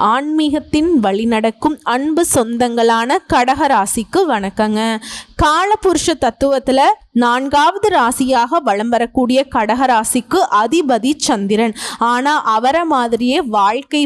ஆன்மீகத்தின் வழி நடக்கும் அன்பு சொந்தங்களான கடகராசிக்கு வணக்கங்க. காலபுருஷ தத்துவத்தில் 4வது ராசியாக வலம் வரக்கூடிய கடகராசிக்கு அதிபதி சந்திரன். ஆனால் அவரை மாதிரியே வாழ்க்கை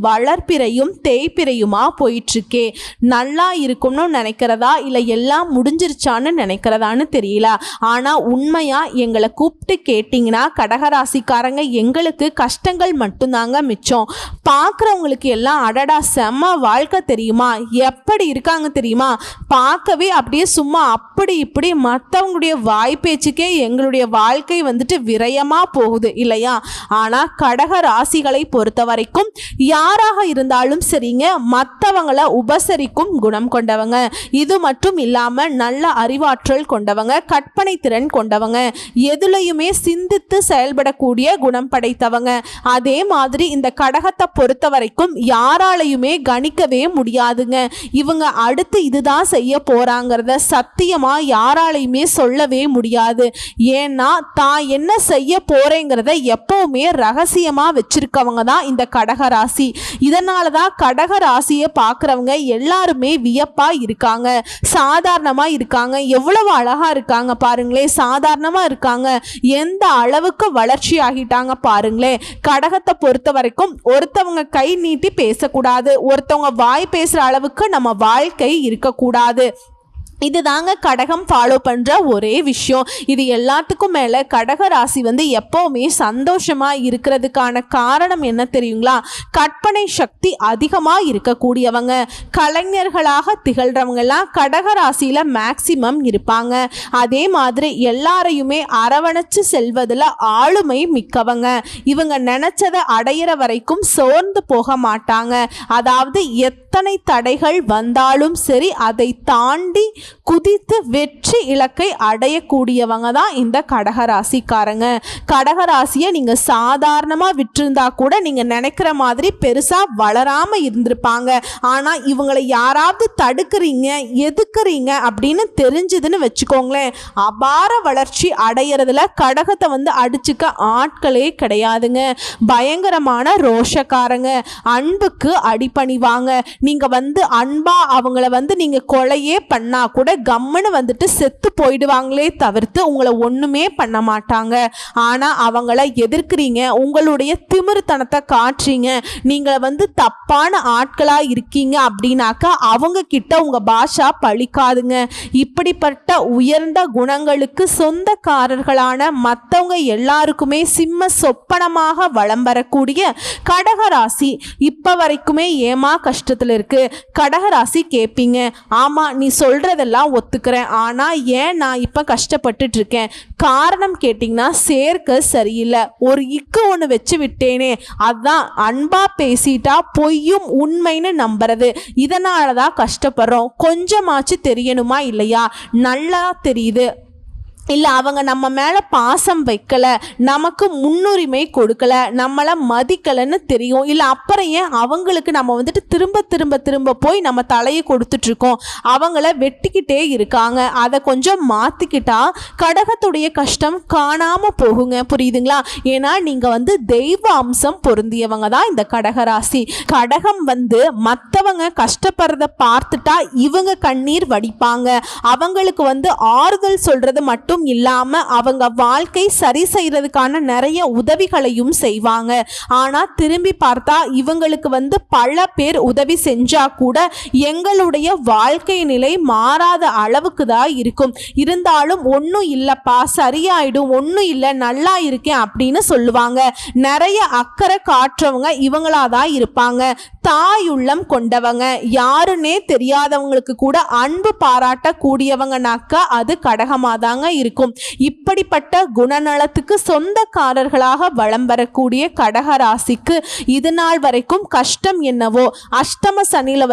வளர்ப்பிறையும் தேய்ப்பிறையுமா போயிட்டுருக்கே. நல்லா இருக்கும்னு நினைக்கிறதா இல்லை எல்லாம் முடிஞ்சிருச்சான்னு நினைக்கிறதான்னு தெரியல. ஆனால் உண்மையாக எங்களை கூப்பிட்டு கேட்டிங்கன்னா கடகராசிக்காரங்க எங்களுக்கு கஷ்டங்கள் மட்டும்தாங்க மிச்சம். பார்க்குறவங்களுக்கு எல்லாம் அடடா செம்ம வாழ்க்கை தெரியுமா, எப்படி இருக்காங்க தெரியுமா, பார்க்கவே அப்படியே சும்மா அப்படி இப்படி மற்றவங்களுடைய வாய்ப்பேச்சுக்கே எங்களுடைய வாழ்க்கை விரயமாக போகுது இல்லையா. ஆனால் கடக ராசிகளை பொறுத்த வரைக்கும் யாராக இருந்தாலும் சரிங்க, மற்றவங்களை உபசரிக்கும் குணம் கொண்டவங்க. இது மட்டும் இல்லாமல் நல்ல அறிவாற்றல் கொண்டவங்க, கற்பனை திறன் கொண்டவங்க, எதுலையுமே சிந்தித்து செயல்படக்கூடிய குணம் படைத்தவங்க. அதே மாதிரி இந்த கடகத்தை பொறுத்த வரைக்கும் யாராலையுமே கணிக்கவே முடியாதுங்க. இவங்க அடுத்து இதுதான் செய்ய போறாங்கிறத சத்தியமா யாராலையுமே சொல்லவே முடியாது. ஏன்னா தான் என்ன செய்ய போறேங்கிறத எப்பவுமே ரகசியமா வச்சிருக்கவங்க தான் இந்த கடக ராசி. இதனால தான் கடக ராசியை பார்க்குறவங்க எல்லாருமே வியப்பா இருக்காங்க, சாதாரணமா இருக்காங்க. எவ்வளவு அழகா இருக்காங்க பாருங்களே, சாதாரணமா இருக்காங்க. எந்த அளவுக்கு வளர்ச்சி ஆகிட்டாங்க பாருங்களே. கடகத்தை பொறுத்த வரைக்கும் ஒருத்தவங்க கை நீட்டி பேசக்கூடாது, ஒருத்தவங்க வாய் பேசுற அளவுக்கு நம்ம வாழ்க்கை இருக்கக்கூடாது. இதுதாங்க கடகம் ஃபாலோ பண்ணுற ஒரே விஷயம். இது எல்லாத்துக்கும் மேலே கடக ராசி எப்போவுமே சந்தோஷமாக இருக்கிறதுக்கான காரணம் என்ன தெரியுங்களா? கற்பனை சக்தி அதிகமாக இருக்கக்கூடியவங்க, கலைஞர்களாக திகழ்கிறவங்கெல்லாம் கடக ராசியில் மேக்சிமம் இருப்பாங்க. அதே மாதிரி எல்லாரையுமே அரவணைச்சு செல்வதில் ஆளுமை மிக்கவங்க. இவங்க நினச்சதை அடையிற வரைக்கும் சோர்ந்து போக மாட்டாங்க. அதாவது எத்தனை தடைகள் வந்தாலும் சரி அதை தாண்டி குதித்து வெற்றி இலக்கை அடையக்கூடியவங்க தான் இந்த கடகராசிக்காரங்க. கடகராசியை நீங்கள் சாதாரணமாக விட்டிருந்தா கூட நீங்கள் நினைக்கிற மாதிரி பெருசாக வளராமல் இருந்திருப்பாங்க. ஆனால் இவங்களை யாராவது தடுக்கிறீங்க எதுக்குறீங்க அப்படின்னு தெரிஞ்சுதுன்னு வச்சுக்கோங்களேன், அபார வளர்ச்சி அடையிறதுல கடகத்தை அடிச்சுக்க ஆட்களே கிடையாதுங்க. பயங்கரமான ரோஷக்காரங்க, அன்புக்கு அடிபணிவாங்க. நீங்கள் அன்பா அவங்கள நீங்கள் கொலையே பண்ணா கூட கம்முன்னு செத்து போயிடுவாங்களே தவிர்த்து உங்களை ஒண்ணுமே பண்ண மாட்டாங்க. ஆனா அவங்கள எதிர்க்கிறீங்க, உங்களுடைய திமிருத்தனத்தை காட்டுறீங்க, நீங்க தப்பான ஆட்களா இருக்கீங்க அப்படின்னாக்கா அவங்க கிட்ட உங்க பாஷா பழிக்காதுங்க. இப்படிப்பட்ட உயர்ந்த குணங்களுக்கு சொந்தக்காரர்களான மற்றவங்க எல்லாருக்குமே சிம்ம சொப்பனமாக வலம் வரக்கூடிய கடகராசி இப்ப வரைக்குமே ஏமா கஷ்டத்துல இருக்கு. கடகராசி கேட்பீங்க, ஆமா நீ சொல்றதெல்லாம் ஒத்துக்கிறேன், ஆனா ஏன் நான் இப்ப கஷ்டப்பட்டுட்டு இருக்கேன்? காரணம் கேட்டீங்கன்னா சேர்க்க சரியில்லை, ஒரு இக்கு ஒன்று வச்சு விட்டேனே, அதான் அன்பா பேசிட்டா பொய்யும் உண்மைன்னு நம்புறது, இதனாலதான் கஷ்டப்படுறோம். கொஞ்சமாச்சு தெரியணுமா இல்லையா? நல்லா தெரியுது. இல்லை அவங்க நம்ம மேலே பாசம் வைக்கலை, நமக்கு முன்னுரிமை கொடுக்கல, நம்மளை மதிக்கலைன்னு தெரியும். இல்லை அப்புறம் ஏன் அவங்களுக்கு நம்ம திரும்ப திரும்ப திரும்ப போய் நம்ம தலையை கொடுத்துட்ருக்கோம், அவங்கள வெட்டிக்கிட்டே இருக்காங்க. அதை கொஞ்சம் மாற்றிக்கிட்டா கடகத்துடைய கஷ்டம் காணாமல் போகுங்க. புரியுதுங்களா? ஏன்னா நீங்கள் தெய்வ அம்சம் பொருந்தியவங்க தான் இந்த கடகராசி. கடகம் மற்றவங்க கஷ்டப்படுறத பார்த்துட்டா இவங்க கண்ணீர் வடிப்பாங்க. அவங்களுக்கு ஆறுதல் சொல்றது மட்டும் இல்லாம அவங்க வாழ்க்கை சரி செய்யறதுக்கான நிறைய உதவிகளையும் செய்வாங்க. ஆனா திரும்பி பார்த்தா இவங்களுக்கு பல பேர் உதவி செஞ்சா கூட எங்களுடைய வாழ்க்கை நிலை மாறாத அளவுக்கு தான் இருக்கும். இருந்தாலும் ஒன்றும் இல்லப்பா சரியாயிடும், ஒன்றும் இல்லை நல்லா இருக்கேன் அப்படின்னு சொல்லுவாங்க. நிறைய அக்கறை காட்டுறவங்க இவங்களாதான் இருப்பாங்க. தாயுள்ளம் கொண்டவங்க, யாருன்னே தெரியாதவங்களுக்கு கூட அன்பு பாராட்டக்கூடியவங்கனாக்கா அது கடகமாதாங்க இருக்கும். இப்படிப்பட்ட குணநலத்துக்கு சொந்தக்காரர்களாக வலம் வரக்கூடிய கடகராசிக்கு இது நாள் வரைக்கும் கஷ்டம் என்னவோ, அஷ்டம சனியில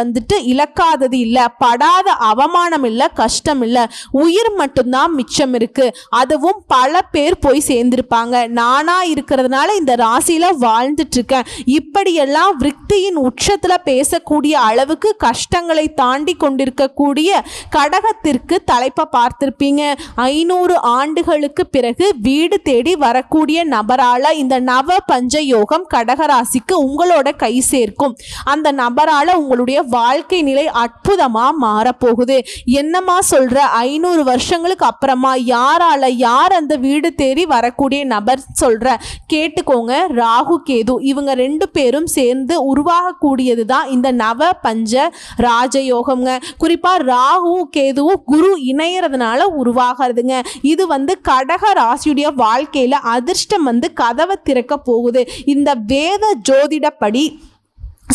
இழக்காதது இல்ல, படாத அவமானம் இல்ல, கஷ்டம் இல்ல, உயிர் மட்டும்தான் மிச்சம் இருக்கு. அதுவும் பல பேர் போய் சேர்ந்திருப்பாங்க. நானா இருக்கிறதுனால இந்த ராசியில வாழ்ந்துட்டு இருக்கேன், இப்படியெல்லாம் விருத்தியின் உச்சத்துல பேசக்கூடிய அளவுக்கு கஷ்டங்களை தாண்டி கொண்டிருக்கக்கூடிய கடகத்திற்கு தலைப்பை பார்த்திருப்பீங்க. 500 500 ஆண்டுகளுக்கு பிறகு வீடு தேடி வரக்கூடிய நபரால இந்த நவ பஞ்ச யோகம் கடகராசிக்கு உங்களோட கை சேர்க்கும். அந்த நபரால உங்களுடைய வாழ்க்கை நிலை அற்புதமா மாறப்போகுது. என்னமா சொல்ற, 500 வருஷங்களுக்கு அப்புறமா யார் அந்த வீடு தேடி வரக்கூடிய நபர் சொல்ற, கேட்டுக்கோங்க. ராகு கேது இவங்க 2 பேரும் சேர்ந்து உருவாகக்கூடியது தான் இந்த நவ பஞ்ச ராஜயோகம்ங்க. குறிப்பா ராகு கேதுவும் குரு இணையறதுனால உருவாகிறதுங்க. இது கடக ராசியுடைய வாழ்க்கையில அதிர்ஷ்டம் கதவை திறக்க போகுது. இந்த வேத ஜோதிடப்படி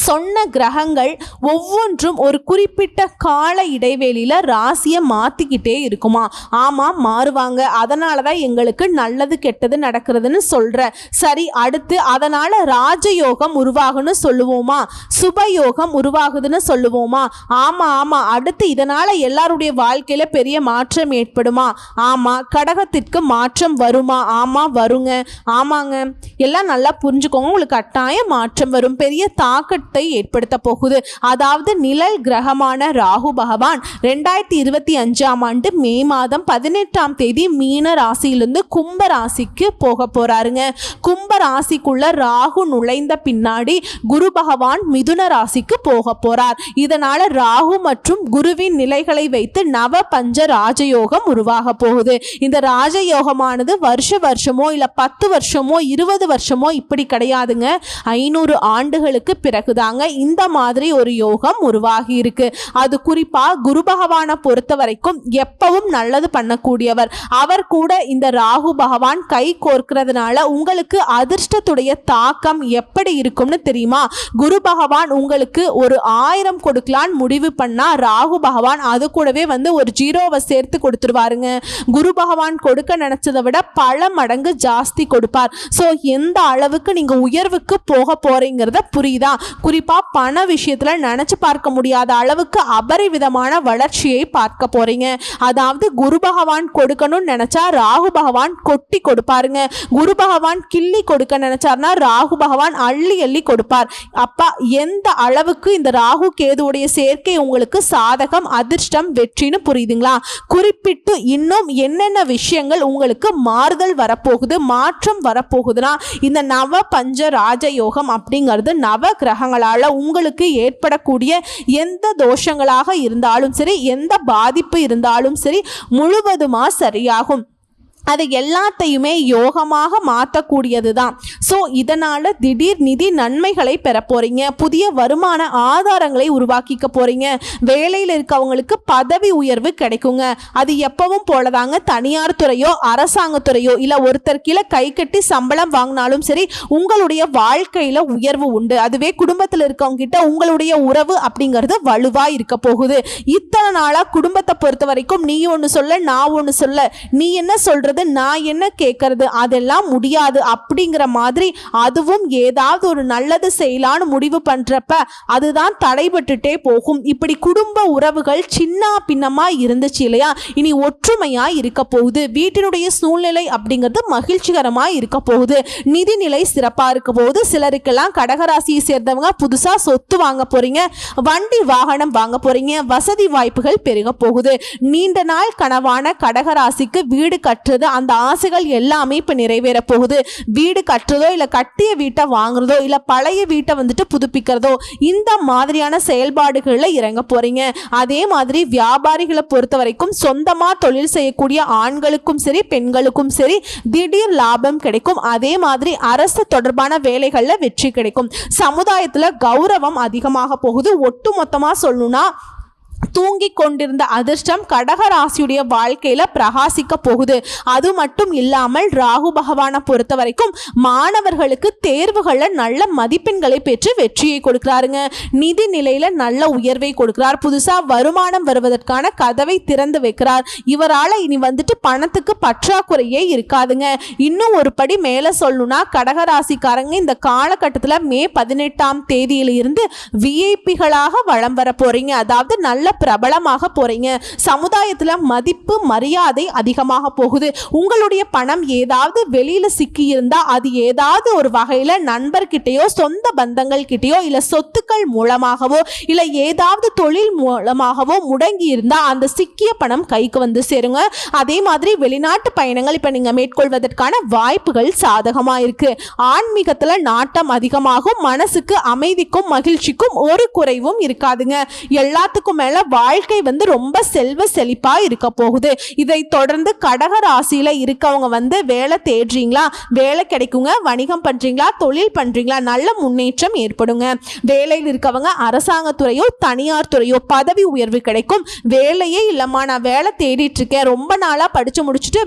சொன்ன கிரகங்கள் ஒவ்வொன்றும் ஒரு குறிப்பிட்ட கால இடைவெளியில் ராசியை மாற்றிக்கிட்டே இருக்குமா? ஆமாம், மாறுவாங்க. அதனால தான் எங்களுக்கு நல்லது கெட்டது நடக்கிறதுன்னு சொல்கிற. சரி, அடுத்து அதனால் ராஜயோகம் உருவாகுன்னு சொல்லுவோமா? சுபயோகம் உருவாகுதுன்னு சொல்லுவோமா? ஆமாம். அடுத்து இதனால் எல்லாருடைய வாழ்க்கையில் பெரிய மாற்றம் ஏற்படுமா? ஆமாம். கடகத்திற்கு மாற்றம் வருமா? ஆமாம், வருங்க. ஆமாங்க, எல்லாம் நல்லா புரிஞ்சுக்கோங்க. உங்களுக்கு கட்டாய மாற்றம் வரும். பெரிய தாக்கத்தை ஏற்படுத்த போகுது. அதாவது நிழல் கிரகமான ராகு பகவான் 2025ஆம் ஆண்டு மே மாதம் 18ஆம் தேதி மீன ராசியிலிருந்து கும்ப ராசிக்கு போக போறாருங்க. கும்ப ராசிக்குள்ள ராகு நுழைந்த பின்னாடி குரு பகவான் மிதுன ராசிக்கு போக போறார். இதனால ராகு மற்றும் குருவின் நிலைகளை வைத்து நவ பஞ்ச ராஜயோகம் உருவாக போகுது. இந்த ராஜயோகமானது வருஷமோ இல்ல 10 வருஷமோ 20 வருஷமோ இப்படி கிடையாதுங்க. 500 ஆண்டுகளுக்கு பிறகு இந்த மாதிரி ஒரு யோகம் உருவாகி இருக்கு. அது குறிப்பா குரு பகவானை பொறுத்த வரைக்கும் எப்பவும் நல்லது பண்ணக்கூடியவர். அவர் கூட இந்த ராகு பகவான் கை கோர்க்கிறதுனால உங்களுக்கு அதிர்ஷ்டத்துடைய தாக்கம் எப்படி இருக்கும்னு தெரியுமா? குரு பகவான் உங்களுக்கு ஒரு 1000 கொடுக்கலான்னு முடிவு பண்ணா ராகு பகவான் அது கூடவே ஒரு 0வை சேர்த்து கொடுத்துருவாருங்க. குரு பகவான் கொடுக்க நினைச்சதை விட பல மடங்கு ஜாஸ்தி கொடுப்பார். சோ எந்த அளவுக்கு நீங்க உயர்வுக்கு போக போறீங்கிறத புரியுதா? குறிப்பா பண விஷயத்துல நினைச்சு பார்க்க முடியாத அளவுக்கு அபரிவிதமான வளர்ச்சியை பார்க்க போறீங்க. அதாவது குரு பகவான் கொடுக்கணும்னு நினைச்சா ராகு பகவான் கொட்டி கொடுப்பாருங்க. குரு பகவான் கிள்ளி கொடுக்க நினைச்சார்னா ராகு பகவான் அள்ளி கொடுப்பார். அப்பா எந்த அளவுக்கு இந்த ராகு கேதுவுடைய சேர்க்கை உங்களுக்கு சாதகம், அதிர்ஷ்டம், வெற்றின்னு புரியுதுங்களா? குறிப்பிட்டு இன்னும் என்னென்ன விஷயங்கள் உங்களுக்கு மாறுதல் வரப்போகுது, மாற்றம் வரப்போகுதுன்னா இந்த நவ பஞ்ச ராஜயோகம் அப்படிங்கிறது நவ கிரகங்களால உங்களுக்கு ஏற்படக்கூடிய எந்த தோஷங்களாக இருந்தாலும் சரி, எந்த பாதிப்பு இருந்தாலும் சரி, முழுவதுமா சரியாகும். அது எல்லாத்தையுமே யோகமாக மாற்றக்கூடியது தான். ஸோ இதனால் திடீர் நிதி நன்மைகளை பெற போகிறீங்க. புதிய வருமான ஆதாரங்களை உருவாக்கிக்க போகிறீங்க. வேலையில் இருக்கவங்களுக்கு பதவி உயர்வு கிடைக்குங்க. அது எப்பவும் போலதாங்க. தனியார் துறையோ அரசாங்கத்துறையோ இல்லை ஒருத்தர் கீழே கை கட்டி சம்பளம் வாங்கினாலும் சரி, உங்களுடைய வாழ்க்கையில் உயர்வு உண்டு. அதுவே குடும்பத்தில் இருக்கவங்க கிட்ட உங்களுடைய உறவு அப்படிங்கிறது வலுவாக இருக்க போகுது. இத்தனை நாளாக குடும்பத்தை பொறுத்த வரைக்கும் நீ ஒன்று சொல்ல, நான் ஒன்று சொல்ல, நீ என்ன சொல்கிறது, நான் என்ன கேட்கறது, அதெல்லாம் முடியாது அப்படிங்கிற மாதிரி அதுவும் ஏதாவது ஒரு நல்லது செய்யலான்னு முடிவு பண்றப்ப அதுதான் தடைபட்டுட்டே போகும். இப்படி குடும்ப உறவுகள் சின்ன பின்னமா இருந்துச்சு இல்லையா, இனி ஒற்றுமையா இருக்க போகுது. வீட்டினுடைய சூழ்நிலை அப்படிங்கிறது மகிழ்ச்சிகரமா இருக்க போகுது. நிதிநிலை சிறப்பா இருக்க போகுது. சிலருக்கெல்லாம் கடகராசியை சேர்ந்தவங்க புதுசா சொத்து வாங்க போறீங்க, வண்டி வாகனம் வாங்க போறீங்க, வசதி வாய்ப்புகள் பெருக போகுது. நீண்ட நாள் கனவான கடகராசிக்கு வீடு கட்டுறது, அந்த ஆசைகள் எல்லாமே இப்ப நிறைவேற போகுது. வீடு கட்டுறதோ இல்ல கட்டிய வீட்டை வாங்குறதோ இல்ல பழைய வீட்டை புதுப்பிக்கிறதோ இந்த மாதிரியான செயல்பாடுகள்ல இறங்க போறீங்க. அதே மாதிரி வியாபாரிகளை பொறுத்த வரைக்கும் சொந்தமா தொழில் செய்யக்கூடிய ஆண்களுக்கும் சரி பெண்களுக்கும் சரி திடீர் லாபம் கிடைக்கும். அதே மாதிரி அரசு தொடர்பான வேலைகள்ல வெற்றி கிடைக்கும். சமுதாயத்துல கௌரவம் அதிகமாக போகுது. ஒட்டு மொத்தமா சொல்லணும்னா தூங்கி கொண்டிருந்த அதிர்ஷ்டம் கடகராசியுடைய வாழ்க்கையில பிரகாசிக்க போகுது. அது மட்டும் இல்லாமல் ராகு பகவானை பொறுத்த வரைக்கும் மாணவர்களுக்கு தேர்வுகளில் நல்ல மதிப்பெண்களை பெற்று வெற்றியை கொடுக்கிறாருங்க. நிதி நிலையில நல்ல உயர்வை கொடுக்கிறார். புதுசா வருமானம் வருவதற்கான கதவை திறந்து வைக்கிறார். இவரால் இனி பணத்துக்கு பற்றாக்குறையே இருக்காதுங்க. இன்னும் ஒரு படி மேல சொல்லணும்னா கடகராசிக்காரங்க இந்த காலகட்டத்தில் மே 18ஆம் தேதியிலிருந்து விஐபிகளாக வலம் வர போறீங்க. அதாவது நல்ல நல்ல பிரபலமாக போறீங்க. சமுதாயத்துல மதிப்பு மரியாதை அதிகமாக போகுது. உங்களுடைய பணம் ஏதாவது வெளியில சிக்கி இருந்தா அது ஏதாவது ஒரு வகையில நண்பர்கிட்டயோ சொந்த பந்தங்கள் கிட்டயோ இல்ல சொத்துக்கள் மூலமாகவோ இல்ல ஏதாவது தொழில் மூலமாகவோ முடங்கி இருந்தா அந்த சிக்கிய பணம் கைக்கு வந்து சேருங்க. அதே மாதிரி வெளிநாட்டு பயணங்கள் இப்ப நீங்க மேற்கொள்வதற்கான வாய்ப்புகள் சாதகமா இருக்கு. ஆன்மீகத்துல நாட்டம் அதிகமாகும். மனசுக்கு அமைதிக்கும் மகிழ்ச்சிக்கும் ஒரு குறைவும் இருக்காதுங்க. எல்லாத்துக்கும் மேல வாழ்க்கை வந்து ரொம்ப செல்வ செழிப்பா இருக்க போகுது. இதை தொடர்ந்து கடக ராசியில இருக்கவங்க வந்து வேலை தேடுறீங்களா, வேலை கிடைக்குங்க. வணிகம் பண்றீங்களா, தொழில் பண்றீங்களா, நல்ல முன்னேற்றம் ஏற்படுங்க. வேலையில் இருக்கவங்க அரசாங்கத்துறையோ தனியார் துறையோ பதவி உயர்வு கிடைக்கும். வேலையே இல்லம்மா, நான் வேலை தேடிட்டு இருக்கேன், ரொம்ப நாளா படிச்சு முடிச்சுட்டு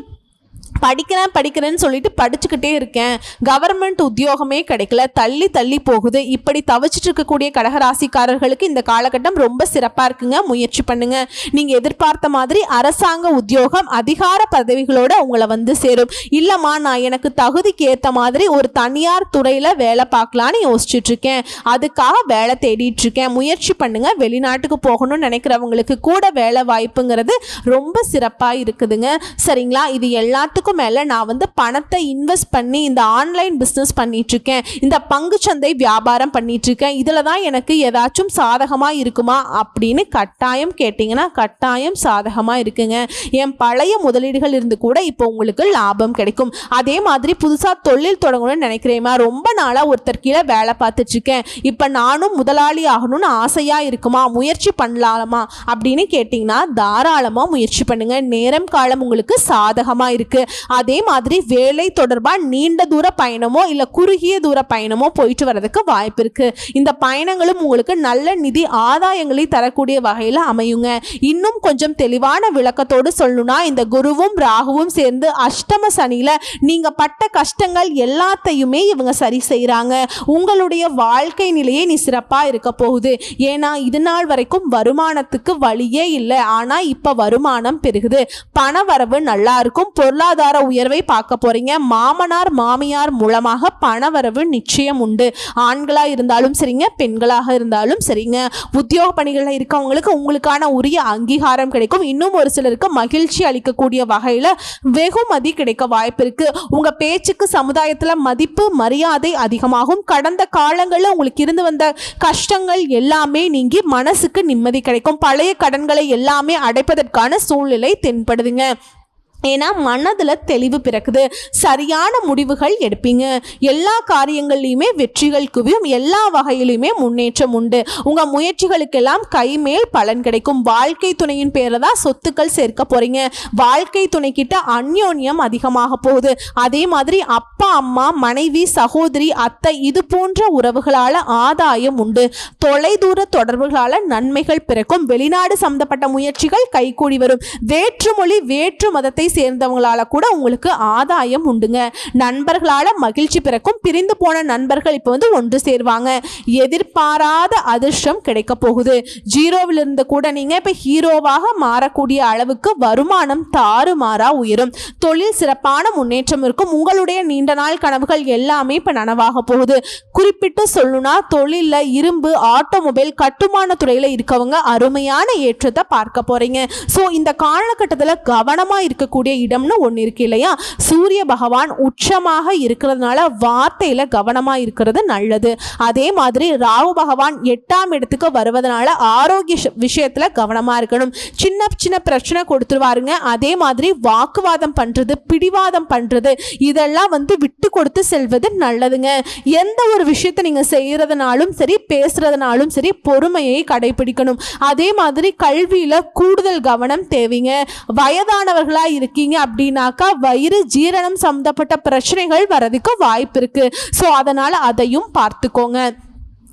படிக்கிறேன்னு சொல்லிட்டு படிச்சுக்கிட்டே இருக்கேன், கவர்மெண்ட் உத்தியோகமே கிடைக்கல, தள்ளி தள்ளி போகுது, இப்படி தவிச்சிட்டு இருக்கக்கூடிய கடகராசிக்காரர்களுக்கு இந்த காலகட்டம் ரொம்ப சிறப்பாக இருக்குங்க. முயற்சி பண்ணுங்க. நீங்கள் எதிர்பார்த்த மாதிரி அரசாங்க உத்தியோகம் அதிகார பதவிகளோட உங்களை வந்து சேரும். இல்லைம்மா, நான் எனக்கு தகுதிக்கு ஏற்ற மாதிரி ஒரு தனியார் துறையில் வேலை பார்க்கலான்னு யோசிச்சுட்டு இருக்கேன், அதுக்காக வேலை தேடிட்டு இருக்கேன், முயற்சி பண்ணுங்க. வெளிநாட்டுக்கு போகணும்னு நினைக்கிறவங்களுக்கு கூட வேலை வாய்ப்புங்கிறது ரொம்ப சிறப்பாக இருக்குதுங்க. சரிங்களா? இது எல்லாத்துக்கும் மேல நான் வந்து பணத்தை இன்வெஸ்ட் பண்ணி இந்த ஆன்லைன் பிசினஸ் பண்ணிட்டு இருக்கேன், இந்த பங்குச்சந்தை வியாபாரம் பண்ணிட்டு இருக்கேன், இதுல தான் எனக்கு ஏதாச்சும் சாதகமா இருக்குமா அப்படின்னு கட்டாயம் கேட்டீங்கன்னா கட்டாயம் சாதகமா இருக்குங்க. என் பழைய முதலீடுகள் இருந்து கூட இப்போ உங்களுக்கு லாபம் கிடைக்கும். அதே மாதிரி புதுசா தொழில் தொடங்கணும்னு நினைக்கிறேமா, ரொம்ப நாளா ஒருத்தர் கீழே வேலை பார்த்துட்டு இருக்கேன், இப்ப நானும் முதலாளி ஆகணும்னு ஆசையா இருக்குமா, முயற்சி பண்ணலாமா அப்படின்னு கேட்டீங்கன்னா தாராளமா முயற்சி பண்ணுங்க. நேரம் காலம் உங்களுக்கு சாதகமா இருக்கு. அதே மாதிரி வேலை தொடர்பா நீண்ட தூர பயணமோ இல்ல குறுகிய தூர பயணமோ போயிட்டு வரதுக்கு வாய்ப்பு இருக்கு. இந்த பயணங்களும் உங்களுக்கு நல்ல நிதி ஆதாயங்களை தரக்கூடிய வகையில் அமையுங்க. இன்னும் கொஞ்சம் தெளிவான விளக்கத்தோடு சொல்லணும்னா, இந்த குருவும் ராகுவும் சேர்ந்து அஷ்டம சனியில நீங்க பட்ட கஷ்டங்கள் எல்லாத்தையுமே இவங்க சரி செய்யறாங்க. உங்களுடைய வாழ்க்கை நிலையே நீ சிறப்பா இருக்க போகுது. ஏன்னா இது நாள் வரைக்கும் வருமானத்துக்கு வழியே இல்லை, ஆனா இப்ப வருமானம் பெருகுது, பண வரவு நல்லா இருக்கும், பொருளாதார உயர்வை பார்க்க போறீங்க. மாமனார் மாமியார் மூலமாக பணவரவு நிச்சயம் உண்டு. ஆண்களா இருந்தாலும் சரிங்க, பெண்களாக இருந்தாலும் சரிங்க. உத்தியோக பணிகளில் இருக்கவங்களுக்கு உங்களுக்கான உரிய அங்கீகாரம் கிடைக்கும். இன்னும் ஒரு சிலருக்கு மகிழ்ச்சி அளிக்கக்கூடிய வகையில வெகுமதி கிடைக்க வாய்ப்பு இருக்கு. உங்க பேச்சுக்கு சமுதாயத்துல மதிப்பு மரியாதை அதிகமாகும். கடந்த காலங்களில் உங்களுக்கு இருந்து வந்த கஷ்டங்கள் எல்லாமே நீங்கி மனசுக்கு நிம்மதி கிடைக்கும். பழைய கடன்களை எல்லாமே அடைப்பதற்கான சூழ்நிலை தென்படுதுங்க. ஏன்னா மனதில் தெளிவு பிறக்குது, சரியான முடிவுகள் எடுப்பீங்க, எல்லா காரியங்கள்லையுமே வெற்றிகள் குவியும், எல்லா வகையிலுமே முன்னேற்றம் உண்டு. உங்கள் முயற்சிகளுக்கெல்லாம் கைமேல் பலன் கிடைக்கும். வாழ்க்கை துணையின் பேரில் தான் சொத்துக்கள் சேர்க்க போகிறீங்க. வாழ்க்கை துணைக்கிட்ட அந்யோன்யம் அதிகமாக போகுது. அதே மாதிரி அப்பா அம்மா மனைவி சகோதரி அத்தை இது போன்ற உறவுகளால் ஆதாயம் உண்டு. தொலைதூர தொடர்புகளால் நன்மைகள் பிறக்கும். வெளிநாடு சம்பந்தப்பட்ட முயற்சிகள் கைகூடி வரும். வேற்றுமொழி வேற்று மதத்தை சேர்ந்தவங்களால கூட உங்களுக்கு ஆதாயம் உண்டுங்க. நண்பர்களால மகிழ்ச்சி பிறக்கும். பிரிந்து போன நண்பர்கள் இப்போ வந்து ஒன்று சேர்வாங்க. எதிர்பாராத அதிர்ஷ்டம் கிடைக்க போகுது. ஜீரோவில் இருந்து கூட நீங்க இப்ப ஹீரோவாக மாறக்கூடிய அளவுக்கு வருமானம் தாறுமாறா உயரும். தொழில் சிறப்பான முன்னேற்றம் இருக்கும். உங்களுடைய நீண்ட நாள் கனவுகள் எல்லாமே இப்ப நனவாக போகுது. குறிப்பிட்டு சொல்லணும்னா தொழில இரும்பு ஆட்டோமொபைல் கட்டுமான துறையில இருக்கவங்க அருமையான ஏற்றத்தை பார்க்க போறீங்க. ஸோ இந்த காலகட்டத்தில் கவனமா இருக்கக்கூடிய இடம்னு ஒன்று இருக்கு இல்லையா, சூரிய பகவான் உச்சமாக இருக்கிறதுனால வார்த்தையில கவனமா இருக்கிறது நல்லது. அதே மாதிரி ராகு பகவான் 8ஆம் இடத்துக்கு வருவதனால ஆரோக்கிய விஷயத்துல கவனமா இருக்கணும். சின்ன சின்ன பிரச்சனை கொடுத்துருவாருங்க. அதே மாதிரி வாக்குவாதம் பண்றது பிடிவாதம் பண்றது இதெல்லாம் வந்து விட்டு கொடுத்து செல்வது நல்லதுங்க. எந்த ஒரு விஷயத்தை நீங்க செய்யறதுனாலும் சரி பேசுறதுனாலும் சரி பொறுமையை கடைபிடிக்கணும். அதே மாதிரி கல்வியில கூடுதல் கவனம் தேவைங்க. வயதானவர்களா இருக்கீங்க அப்படின்னாக்கா வயிறு ஜீரணம் சம்பந்தப்பட்ட பிரச்சனைகள் வரதுக்கு வாய்ப்பு இருக்கு. ஸோ அதனால அதையும் பார்த்துக்கோங்க.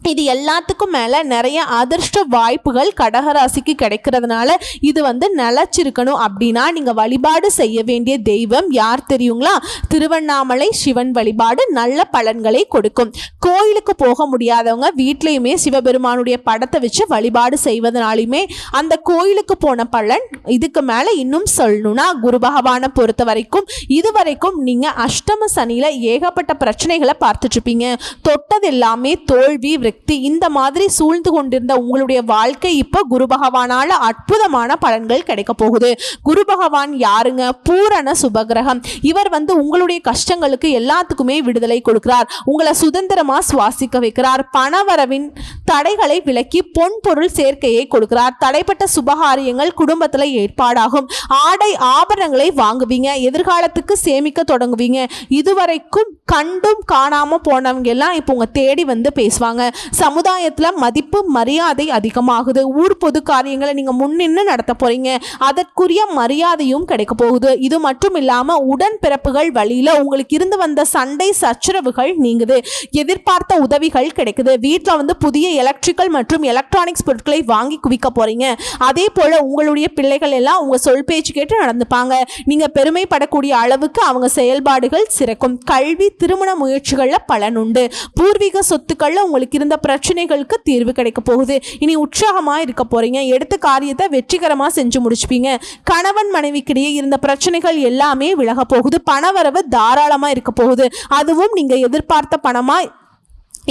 இது எல்லாத்துக்கும் மேலே நிறைய அதிர்ஷ்ட வாய்ப்புகள் கடகராசிக்கு கிடைக்கிறதுனால இது வந்து நிலச்சிருக்கணும் அப்படின்னா நீங்கள் வழிபாடு செய்ய வேண்டிய தெய்வம் யார் தெரியுங்களா? திருவண்ணாமலை சிவன் வழிபாடு நல்ல பலன்களை கொடுக்கும். கோயிலுக்கு போக முடியாதவங்க வீட்லேயுமே சிவபெருமானுடைய படத்தை வச்சு வழிபாடு செய்வதனாலுமே அந்த கோயிலுக்கு போன பலன். இதுக்கு மேலே இன்னும் சொல்லணும்னா குரு பகவானை பொறுத்த வரைக்கும் இதுவரைக்கும் நீங்கள் அஷ்டம சனியில் ஏகப்பட்ட பிரச்சனைகளை பார்த்துட்ருப்பீங்க. தொட்டது எல்லாமே தோல்வி விரக்தி இந்த மாதிரி சூழ்ந்து கொண்டிருந்த உங்களுடைய வாழ்க்கை இப்போ குரு பகவானால அற்புதமான பலன்கள் கிடைக்க போகுது. குரு பகவான் யாருங்க? பூரண சுபகிரகம். இவர் உங்களுடைய கஷ்டங்களுக்கு எல்லாத்துக்குமே விடுதலை கொடுக்கிறார். உங்களை சுதந்திரமா சுவாசிக்க வைக்கிறார். பணவரவின் தடைகளை விலக்கி பொன் பொருள் சேர்க்கையை கொடுக்கிறார். தடைப்பட்ட சுபகாரியங்கள் குடும்பத்துல ஏற்பாடாகும். ஆடை ஆபரணங்களை வாங்குவீங்க. எதிர்காலத்துக்கு சேமிக்க தொடங்குவீங்க. இதுவரைக்கும் கண்டும் காணாம போனவங்க எல்லாம் இப்போ உங்க தேடி பேசுவாங்க. சமுதாயத்துல மதிப்பு மரியாதை அதிகமாகுது. ஊர் பொது காரியங்களை நீங்க முன்னின்று நடத்த போறீங்க. அதற்குரிய மரியாதையும் கிடைக்க போகுது. இது மட்டும் இல்லாம உடன் பிறப்புகள் வழியில உங்களுக்கு இருந்து வந்த சண்டை சச்சரவுகள் நீங்குது. எதிர்பார்த்த உதவிகள் கிடைக்குது. வீட்டுல புதிய எலக்ட்ரிக்கல் மற்றும் எலக்ட்ரானிக்ஸ் பொருட்களை வாங்கி குவிக்க போறீங்க. அதே போல உங்களுடைய பிள்ளைகள் எல்லாம் உங்க சொல் பேச்சு கேட்டு நடந்துப்பாங்க. நீங்க பெருமைப்படக்கூடிய அளவுக்கு அவங்க செயல்பாடுகள் சிறக்கும். கல்வி திருமண முயற்சிகள்ல பலன் உண்டு. பூர்வீக சொத்துக்கள்ல உங்களுக்கு இருந்த பிரச்சனைகளுக்கு தீர்வு கிடைக்க போகுது. இனி உற்சாகமா இருக்க போறீங்க. எடுத்த காரியத்தை வெற்றிகரமா செஞ்சு முடிச்சுப்பீங்க. கணவன் மனைவிக்கிடையே இருந்த பிரச்சனைகள் எல்லாமே விலக போகுது. பணவரவு தாராளமா இருக்க போகுது. அதுவும் நீங்க எதிர்பார்த்த பணமா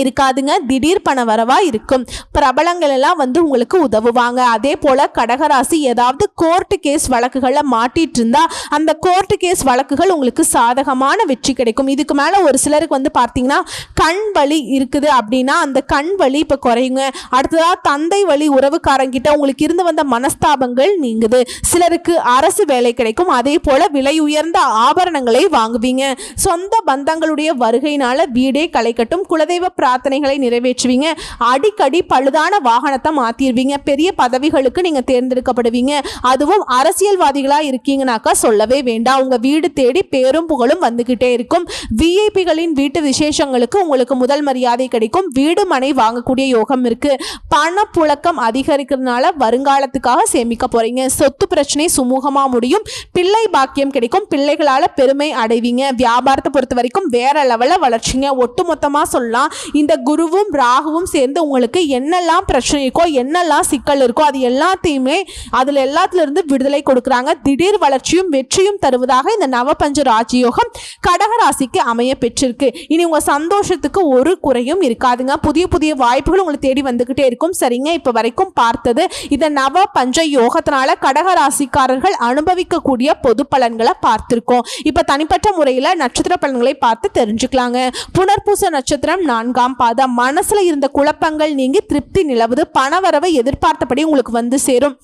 இருக்காதுங்க. திடீர் பண வரவா இருக்கும். பிரபலங்கள் எல்லாம் உங்களுக்கு உதவுவாங்க. அதே போல கடகராசி ஏதாவது கோர்ட்டு கேஸ் வழக்குகளை மாட்டிட்டு இருந்தா அந்த கோர்ட்டு கேஸ் வழக்குகள் உங்களுக்கு சாதகமான வெற்றி கிடைக்கும். இதுக்கு மேல ஒரு சிலருக்கு பார்த்தீங்கன்னா கண் வலி இருக்குது அப்படின்னா அந்த கண் வலி இப்ப குறையுங்க. அடுத்ததா தந்தை வழி உறவுக்காரங்கிட்ட உங்களுக்கு இருந்து வந்த மனஸ்தாபங்கள் நீங்குது. சிலருக்கு அரசு வேலை கிடைக்கும். அதே போல விலை உயர்ந்த ஆபரணங்களை வாங்குவீங்க. சொந்த பந்தங்களுடைய வருகையினால வீடே களை கட்டும். குலதெய்வ பிரார்த்தனைகளை நிறைவேற்றுவீங்க. அடிக்கடி பழுதான வாகனத்தை மாத்திடுவீங்க. பெரிய பதவிகளுக்கு நீங்க தேர்ந்தெடுக்கப்படுவீங்க. அதுவும் அரசியல்வாதிகளா இருக்கீங்கன்னாக்கா சொல்லவே வேண்டாம். உங்க வீடு தேடி பேரும் புகழும் வந்துகிட்டே இருக்கும். விஐபிகளின் வீட்டு விசேஷங்களுக்கு உங்களுக்கு முதல் மரியாதை கிடைக்கும். வீடு மனை வாங்கக்கூடிய யோகம் இருக்கு. பணப்புழக்கம் அதிகரிக்கிறதுனால வருங்காலத்துக்காக சேமிக்க போறீங்க. சொத்து பிரச்சனை சுமூகமா முடியும். பிள்ளை பாக்கியம் கிடைக்கும். பிள்ளைகளால பெருமை அடைவீங்க. வியாபாரத்தை பொறுத்த வரைக்கும் வேற லெவல்ல வளர்ச்சிங்க. ஒட்டுமொத்தமா சொல்லலாம் இந்த குருவும் ராகுவும் சேர்ந்து உங்களுக்கு என்னெல்லாம் பிரச்சனை இருக்கோ என்னெல்லாம் சிக்கல் இருக்கோ அது எல்லாத்தையுமே அதுல எல்லாத்துல இருந்து விடுதலை கொடுக்கறாங்க. திடீர் வளர்ச்சியும் வெற்றியும் தருவதாக இந்த நவபஞ்ச ராஜயோகம் கடகராசிக்கு அமைய பெற்றிருக்கு. இனி உங்க சந்தோஷத்துக்கு ஒரு குறையும் இருக்காதுங்க. புதிய புதிய வாய்ப்புகள் உங்களை தேடி வந்துகிட்டே இருக்கும். சரிங்க, இப்ப வரைக்கும் பார்த்தது இந்த நவ பஞ்ச யோகத்தினால கடகராசிக்காரர்கள் அனுபவிக்கக்கூடிய பொது பலன்களை பார்த்திருக்கோம். இப்ப தனிப்பட்ட முறையில நட்சத்திர பலன்களை பார்த்து தெரிஞ்சுக்கலாங்க. புனர்பூச நட்சத்திரம் 4ஆம் பாதம். மனசுல இருந்த குழப்பங்கள் நீங்கி திருப்தி நிலவுது. பணவரவை எதிர்பார்த்தபடி உங்களுக்கு சேரும்.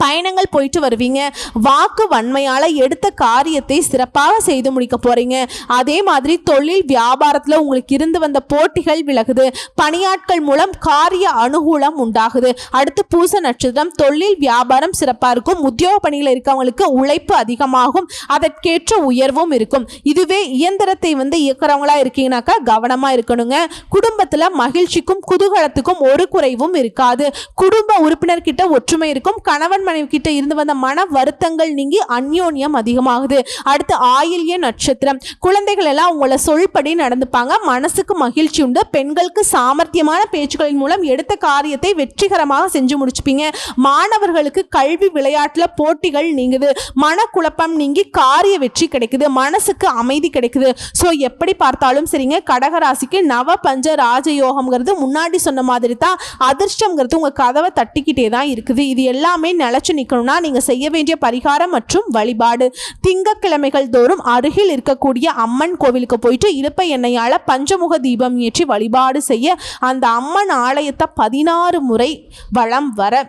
பயணங்கள் போயிட்டு வருவீங்க. வாக்கு வன்மையால எடுத்த காரியத்தை சிறப்பாக செய்து முடிக்க போறீங்க. அதே மாதிரி தொழில் வியாபாரத்துல உங்களுக்கு இருந்து வந்த போட்டிகள் விலகுது. பணியாட்கள் மூலம் காரிய அனுகூலம் உண்டாகுது. அடுத்து பூச நட்சத்திரம். தொழில் வியாபாரம் சிறப்பா இருக்கும். உத்தியோக பணியில் இருக்கவங்களுக்கு உழைப்பு அதிகமாகும். அதற்கேற்ற உயர்வும் இருக்கும். இதுவே இயந்திரத்தை இயக்குறவங்களா இருக்கீங்கன்னாக்கா கவனமா இருக்கணுங்க. குடும்பத்துல மகிழ்ச்சிக்கும் குதூகலத்துக்கும் ஒரு குறைவும் இருக்காது. குடும்ப உறுப்பினர் கிட்ட ஒற்றுமை இருக்கும். கணவன் மனைவி கிட்ட இருந்து வந்த மன வருத்தங்கள் நீங்கி அந்யோன்யம் அதிகமாகுது. அடுத்து ஆயில்ய நட்சத்திரம். குழந்தைகள் எல்லாம் உங்களை சொல்படி நடந்துப்பாங்க. மனசுக்கு மகிழ்ச்சி உண்டு. பெண்களுக்கு சாமர்த்தியமான பேச்சுக்களின் மூலம் எடுத்த காரியத்தை வெற்றிகரமாக செஞ்சு முடிச்சுப்பீங்க. மாணவர்களுக்கு கல்வி விளையாட்டுல போட்டிகள் நீங்குது. மனக்குழப்பம் நீங்கி காரிய வெற்றி கிடைக்குது. மனசுக்கு அமைதி கிடைக்குது. ஸோ எப்படி பார்த்தாலும் சரிங்க, கடகராசிக்கு நவ பஞ்ச ராஜயோகம்ங்கிறது முன்னாடி சொன்ன மாதிரி தான். அதிர்ஷ்டம்ங்கிறது உங்க கதவை தட்டிக்கிட்டே தான் இருக்குது. இது எல்லாமே நிலைச்சு நிற்கணும்னா நீங்க செய்ய வேண்டிய பரிகாரம் மற்றும் வழிபாடு. திங்கட்கிழமைகள் தோறும் அருகில் இருக்கக்கூடிய அம்மன் கோவிலுக்கு போயிட்டு இலுப்பை எண்ணெயால பஞ்சமுக தீபம் ஏற்றி வழிபாடு செய்ய அந்த அம்மன் ஆலயத்தை 16 முறை வலம் வர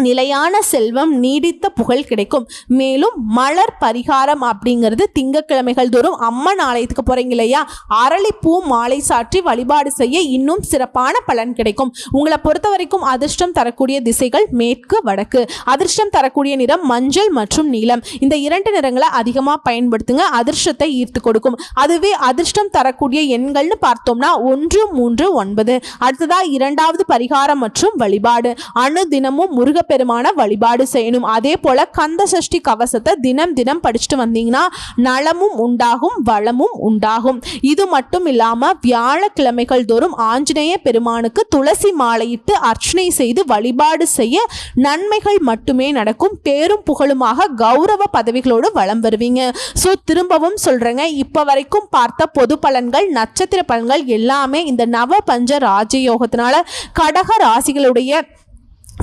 நிலையான செல்வம் நீடித்த புகழ் கிடைக்கும். மேலும் மலர் பரிகாரம் அப்படிங்கிறது திங்கட்கிழமைகள் தோறும் அம்மன் ஆலயத்துக்கு போறீங்க இல்லையா, அரளிப்பூ மாலை சாற்றி வழிபாடு செய்ய இன்னும் சிறப்பான பலன் கிடைக்கும். உங்களை பொறுத்த வரைக்கும் அதிர்ஷ்டம் தரக்கூடிய திசைகள் மேற்கு வடக்கு. அதிர்ஷ்டம் தரக்கூடிய நிறம் மஞ்சள் மற்றும் நீலம். இந்த 2 நிறங்களை அதிகமாக பயன்படுத்துங்க. அதிர்ஷ்டத்தை ஈர்த்து கொடுக்கும். அதுவே அதிர்ஷ்டம் தரக்கூடிய எண்கள்னு பார்த்தோம்னா 1, 3, 9. அடுத்ததா 2வது பரிகாரம் மற்றும் வழிபாடு. அணு தினமும் முருக முருகப்பெருமான வழிபாடு செய்யணும். அதே போல கந்த சஷ்டி கவசத்தை தினம் தினம் படிச்சுட்டு வந்தீங்கன்னா நலமும் உண்டாகும், வளமும் உண்டாகும். இது மட்டும் இல்லாம வியாழக்கிழமைகள் தோறும் ஆஞ்சநேய பெருமானுக்கு துளசி மாலையிட்டு அர்ச்சனை செய்து வழிபாடு செய்ய நன்மைகள் மட்டுமே நடக்கும். பேரும் புகழுமாக கௌரவ பதவிகளோடு வலம் வருவீங்க. ஸோ திரும்பவும் சொல்றேங்க, இப்ப வரைக்கும் பார்த்த பொது பலன்கள், நட்சத்திர பலன்கள் எல்லாமே இந்த நவ பஞ்ச ராஜயோகத்தினால கடக ராசிகளுடைய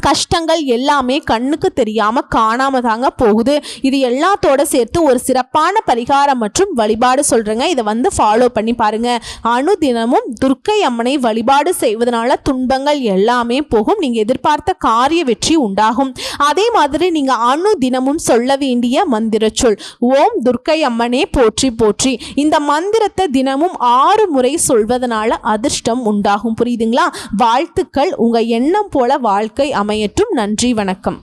கஷ்டங்கள் எல்லாமே கண்ணுக்கு தெரியாம காணாம தாங்க போகுது. இது எல்லாத்தோட சேர்த்து ஒரு சிறப்பான பரிகாரம் மற்றும் வழிபாடு சொல்றேங்க. இதை ஃபாலோ பண்ணி பாருங்க. அனுதினமும் துர்க்கை அம்மனை வழிபாடு செய்வதனால துன்பங்கள் எல்லாமே போகும். நீங்க எதிர்பார்த்த காரிய வெற்றி உண்டாகும். அதே மாதிரி நீங்க அனுதினமும் சொல்ல வேண்டிய மந்திர சொல் ஓம் துர்க்கை அம்மனே போற்றி போற்றி. இந்த மந்திரத்தை தினமும் 6 முறை சொல்வதனால அதிர்ஷ்டம் உண்டாகும். புரியுதுங்களா? வாழ்த்துக்கள். உங்க எண்ணம் போல வாழ்க்கை அமையட்டும். நன்றி, வணக்கம்.